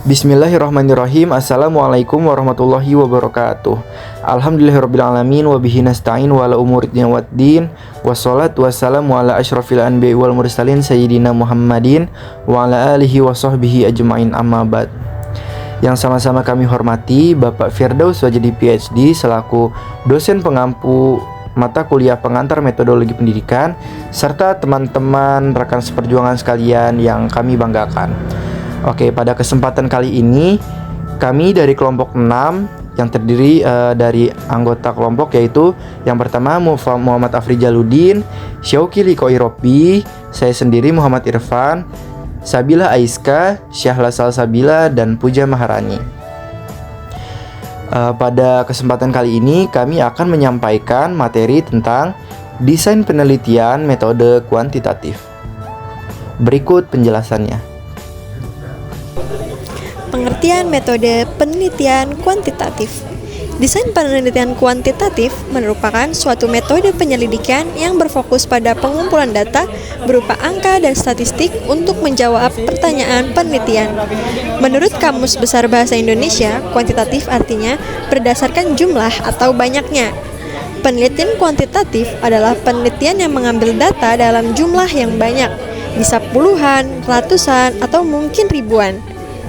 Bismillahirrahmanirrahim. Assalamualaikum warahmatullahi wabarakatuh. Alhamdulillahirrabbilalamin. Wabihi nasta'in wa ala umuri din waddin. Wassalatu wassalamu ala asyrafil anbiya'i wal mursalin Sayyidina Muhammadin wa ala alihi wa sahbihi ajma'in, amma ba'd. Yang sama-sama kami hormati Bapak Firdaus Wajdi PhD selaku dosen pengampu mata kuliah pengantar metodologi pendidikan, serta teman-teman rekan seperjuangan sekalian yang kami banggakan. Oke, pada kesempatan kali ini kami dari kelompok 6 yang terdiri dari anggota kelompok, yaitu yang pertama Muhammad Afri Jaludin, Syauki Liko Iropi, saya sendiri Muhammad Irfan, Sabila Aiska, Syahla Salsabila, dan Puja Maharani. Pada kesempatan kali ini kami akan menyampaikan materi tentang desain penelitian metode kuantitatif. Berikut penjelasannya. Pengertian metode penelitian kuantitatif. Desain penelitian kuantitatif merupakan suatu metode penyelidikan yang berfokus pada pengumpulan data berupa angka dan statistik untuk menjawab pertanyaan penelitian. Menurut Kamus Besar Bahasa Indonesia, kuantitatif artinya berdasarkan jumlah atau banyaknya. Penelitian kuantitatif adalah penelitian yang mengambil data dalam jumlah yang banyak, bisa puluhan, ratusan, atau mungkin ribuan.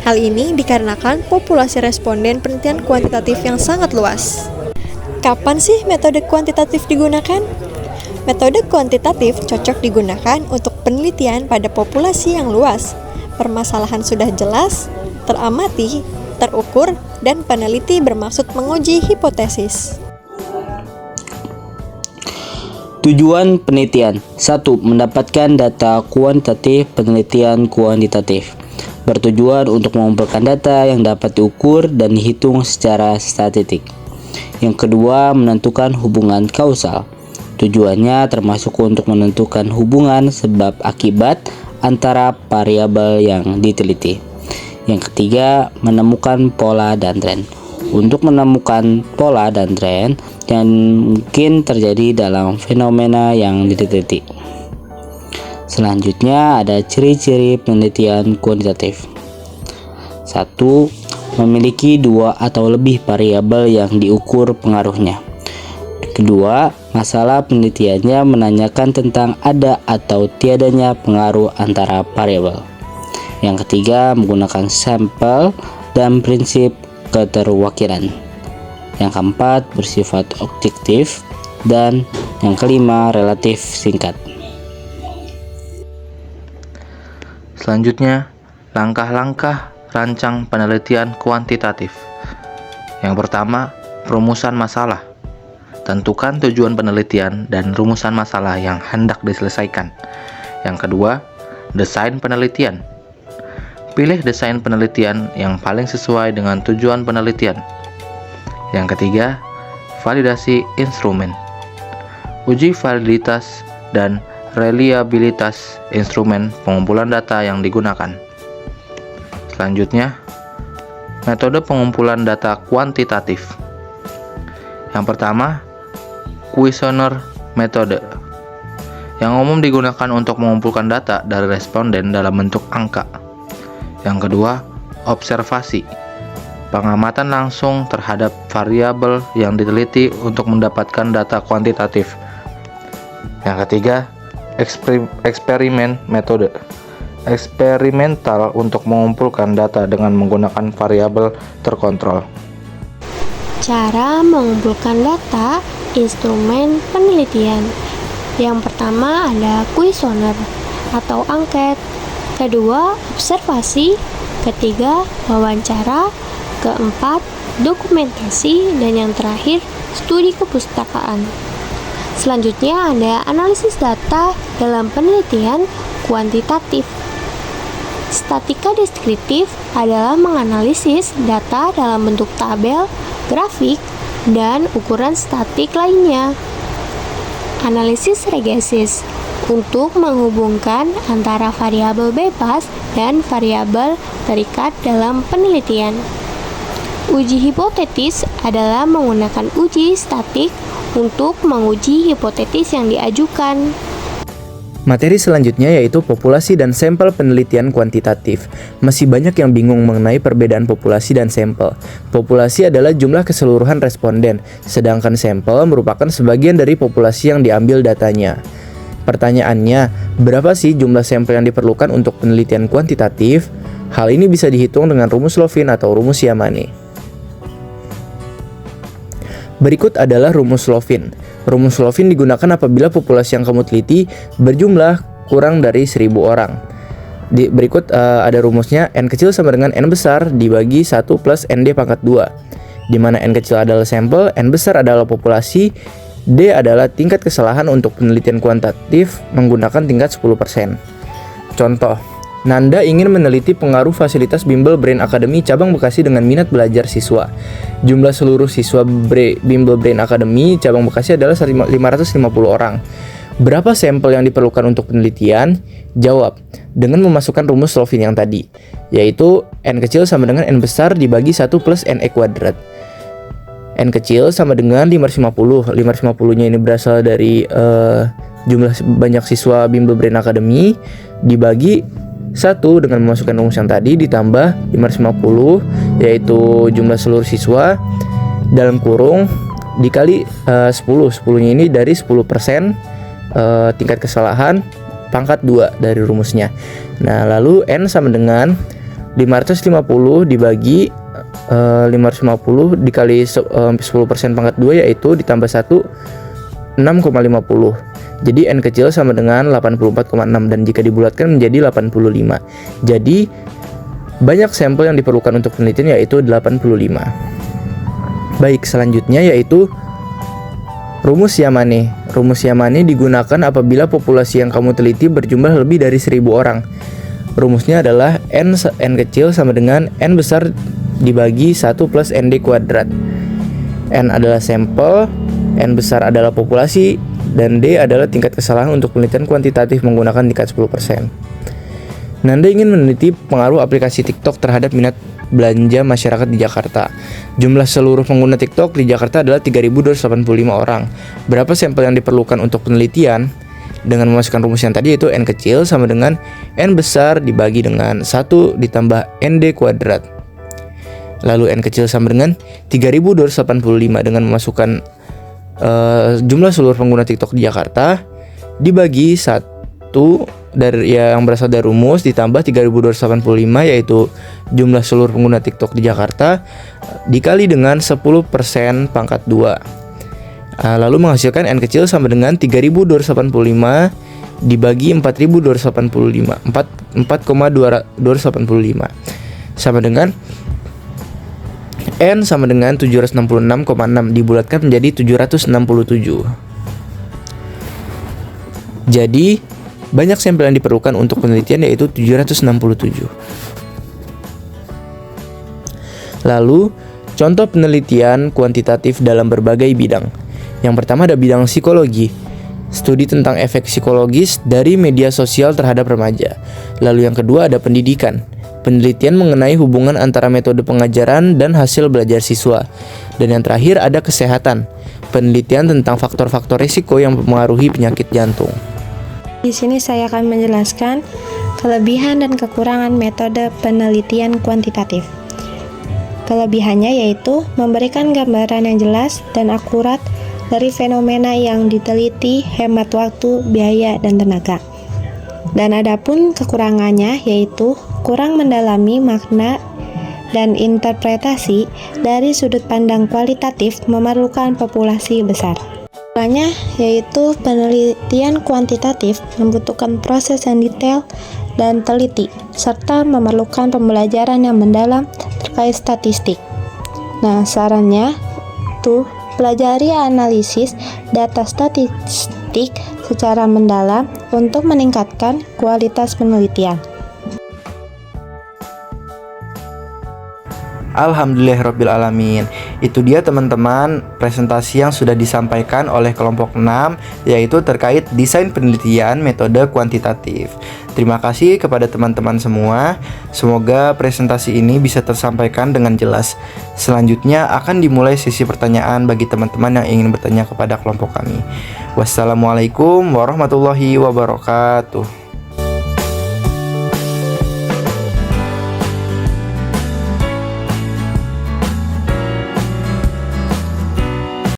Hal ini dikarenakan populasi responden penelitian kuantitatif yang sangat luas. Kapan sih metode kuantitatif digunakan? Metode kuantitatif cocok digunakan untuk penelitian pada populasi yang luas. Permasalahan sudah jelas, teramati, terukur, dan peneliti bermaksud menguji hipotesis. Tujuan penelitian: 1. Mendapatkan data kuantitatif. Penelitian kuantitatif bertujuan untuk mengumpulkan data yang dapat diukur dan dihitung secara statistik. Yang kedua, menentukan hubungan kausal. Tujuannya termasuk untuk menentukan hubungan sebab akibat antara variabel yang diteliti. Yang ketiga, menemukan pola dan tren. Untuk menemukan pola dan tren yang mungkin terjadi dalam fenomena yang diteliti. Selanjutnya ada ciri-ciri penelitian kuantitatif. 1. Memiliki 2 atau lebih variabel yang diukur pengaruhnya. Kedua, masalah penelitiannya menanyakan tentang ada atau tiadanya pengaruh antara variabel. Yang ketiga, menggunakan sampel dan prinsip keterwakilan. Yang keempat, bersifat objektif. Dan yang kelima, relatif singkat. Selanjutnya, langkah-langkah rancang penelitian kuantitatif. Yang pertama, rumusan masalah. Tentukan tujuan penelitian dan rumusan masalah yang hendak diselesaikan. Yang kedua, desain penelitian. Pilih desain penelitian yang paling sesuai dengan tujuan penelitian. Yang ketiga, validasi instrumen. Uji validitas dan reliabilitas instrumen pengumpulan data yang digunakan. Selanjutnya, metode pengumpulan data kuantitatif. Yang pertama, kuesioner metode, yang umum digunakan untuk mengumpulkan data dari responden dalam bentuk angka. Yang kedua, observasi, pengamatan langsung terhadap variabel yang diteliti untuk mendapatkan data kuantitatif. Yang ketiga, eksperimen metode, eksperimental untuk mengumpulkan data dengan menggunakan variabel terkontrol. Cara mengumpulkan data instrumen penelitian. Yang pertama ada kuesioner atau angket, kedua observasi, ketiga wawancara, keempat dokumentasi, dan yang terakhir studi kepustakaan. Selanjutnya ada analisis data dalam penelitian kuantitatif. Statika deskriptif adalah menganalisis data dalam bentuk tabel, grafik, dan ukuran statik lainnya. Analisis regresif untuk menghubungkan antara variabel bebas dan variabel terikat dalam penelitian. Uji hipotetis adalah menggunakan uji statik untuk menguji hipotesis yang diajukan. Materi selanjutnya yaitu populasi dan sampel penelitian kuantitatif. Masih banyak yang bingung mengenai perbedaan populasi dan sampel. Populasi adalah jumlah keseluruhan responden, sedangkan sampel merupakan sebagian dari populasi yang diambil datanya. Pertanyaannya, berapa sih jumlah sampel yang diperlukan untuk penelitian kuantitatif? Hal ini bisa dihitung dengan rumus Lovin atau rumus Yamane. Berikut adalah rumus Lovin. Rumus Lovin digunakan apabila populasi yang kamu teliti berjumlah kurang dari 1000 orang. Berikut ada rumusnya, N kecil sama dengan N besar dibagi 1 plus ND pangkat 2. Di mana N kecil adalah sampel, N besar adalah populasi, D adalah tingkat kesalahan untuk penelitian kuantitatif menggunakan tingkat 10%. Contoh, Nanda ingin meneliti pengaruh fasilitas Bimbel Brain Academy cabang Bekasi dengan minat belajar siswa. Jumlah seluruh siswa Bimbel Brain Academy cabang Bekasi adalah 550 orang. Berapa sampel yang diperlukan untuk penelitian? Jawab dengan memasukkan rumus Lovin yang tadi, yaitu N kecil sama dengan N besar dibagi 1 plus NE kuadrat. N kecil sama dengan 550. 550-nya ini berasal dari jumlah banyak siswa Bimbel Brain Academy dibagi 1 dengan memasukkan rumus yang tadi ditambah 550 yaitu jumlah seluruh siswa dalam kurung dikali 10. 10-nya ini dari 10% tingkat kesalahan pangkat 2 dari rumusnya. Nah, lalu N sama dengan 550 dibagi 550 dikali 10% pangkat 2 yaitu ditambah 1 6,50. Jadi N kecil sama dengan 84,6 dan jika dibulatkan menjadi 85. Jadi banyak sampel yang diperlukan untuk penelitian yaitu 85. Baik, selanjutnya yaitu rumus Yamane. Rumus Yamane digunakan apabila populasi yang kamu teliti berjumlah lebih dari 1000 orang. Rumusnya adalah N kecil sama dengan N besar dibagi 1 plus ND kuadrat. N adalah sampel, N besar adalah populasi, dan D adalah tingkat kesalahan untuk penelitian kuantitatif menggunakan tingkat 10%. Nanda ingin meneliti pengaruh aplikasi TikTok terhadap minat belanja masyarakat di Jakarta. Jumlah seluruh pengguna TikTok di Jakarta adalah 3.285 orang. Berapa sampel yang diperlukan untuk penelitian? Dengan memasukkan rumus yang tadi yaitu N kecil sama dengan N besar dibagi dengan 1 ditambah ND kuadrat. Lalu N kecil sama dengan 3.285 dengan memasukkan jumlah seluruh pengguna TikTok di Jakarta dibagi 1 dari yang berasal dari rumus ditambah 3.285 yaitu jumlah seluruh pengguna TikTok di Jakarta dikali dengan 10% pangkat 2. Lalu menghasilkan N kecil sama dengan 3.285 dibagi 4.285 4,285 sama dengan N sama dengan 766,6 dibulatkan menjadi 767. Jadi, banyak sampel yang diperlukan untuk penelitian yaitu 767. Lalu, contoh penelitian kuantitatif dalam berbagai bidang. Yang pertama ada bidang psikologi. Studi tentang efek psikologis dari media sosial terhadap remaja. Lalu yang kedua ada pendidikan. Penelitian mengenai hubungan antara metode pengajaran dan hasil belajar siswa. Dan yang terakhir ada kesehatan. Penelitian tentang faktor-faktor risiko yang mempengaruhi penyakit jantung. Di sini saya akan menjelaskan kelebihan dan kekurangan metode penelitian kuantitatif. Kelebihannya yaitu memberikan gambaran yang jelas dan akurat dari fenomena yang diteliti, hemat waktu, biaya, dan tenaga. Dan adapun kekurangannya yaitu kurang mendalami makna dan interpretasi dari sudut pandang kualitatif memerlukan populasi besar. Kekurangannya yaitu penelitian kuantitatif membutuhkan proses yang detail dan teliti serta memerlukan pembelajaran yang mendalam terkait statistik. Nah, sarannya tuh pelajari analisis data statistik secara mendalam untuk meningkatkan kualitas penelitian. Alhamdulillahirrabbilalamin. Itu dia teman-teman presentasi yang sudah disampaikan oleh kelompok 6, yaitu terkait desain penelitian metode kuantitatif. Terima kasih kepada teman-teman semua. Semoga presentasi ini bisa tersampaikan dengan jelas. Selanjutnya akan dimulai sesi pertanyaan bagi teman-teman yang ingin bertanya kepada kelompok kami. Wassalamualaikum warahmatullahi wabarakatuh.